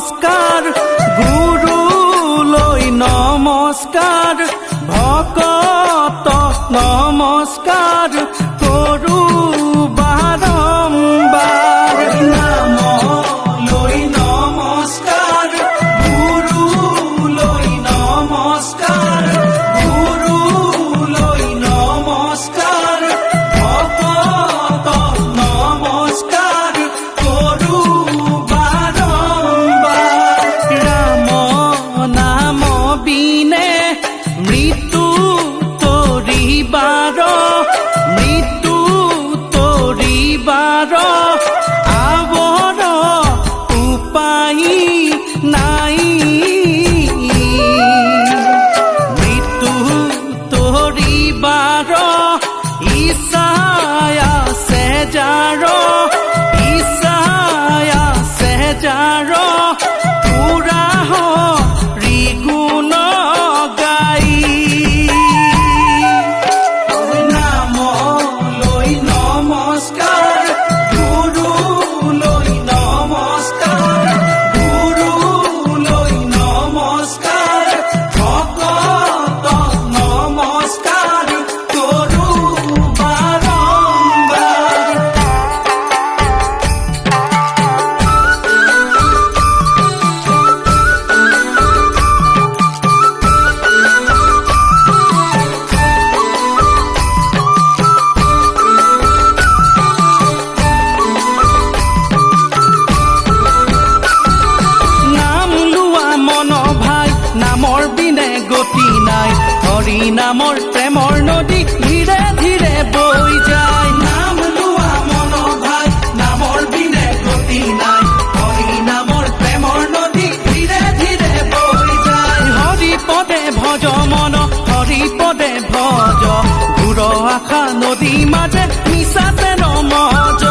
নমস্কাৰ গুৰুলৈ নমস্কাৰ ভকতক নমস্কাৰ কৰো বাৰম্বাৰ নামলৈ নমস্কাৰ গুৰুলৈ নমস্কাৰ গুৰুলৈ নমস্কাৰ ভকতক নমস্কাৰ কৰো বাৰম্বাৰ ৰাম নাম বিনে মৃত্যু তৰিবাৰ আৱৰ উপায় নাই মৃত্যু তৰিবাৰ ইচ্ছাই আছে যাৰ পুৰা ৰিগুণ গাই নামলৈ নমস্কাৰ গুৰুলৈ নমস্কাৰ গুৰুলৈ নমস্কাৰ ভকতক নমস্কাৰ কৰো বাৰম্বাৰ নামৰ বিনে গতি নাই হৰি নামৰ প্ৰেমৰ নদী ধীৰে ধীৰে বৈ যায় নাম লোৱা মন ভাই নামৰ বিনে গতি নাই হৰি নামৰ প্ৰেমৰ নদী ধীৰে ধীৰে বৈ যায় হৰি পদে ভজ মন হৰি পদে ভজ ঘূৰ আশা নদী মাজে মিছাতে নমজ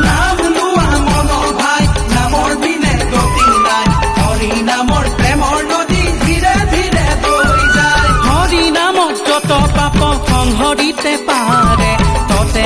নাম লোৱা মন ভাই নামৰ বিনে গতি নাই হৰি নামৰ প্ৰেমৰ নদী যত পাপ সংহৰিতে পাৰে ততে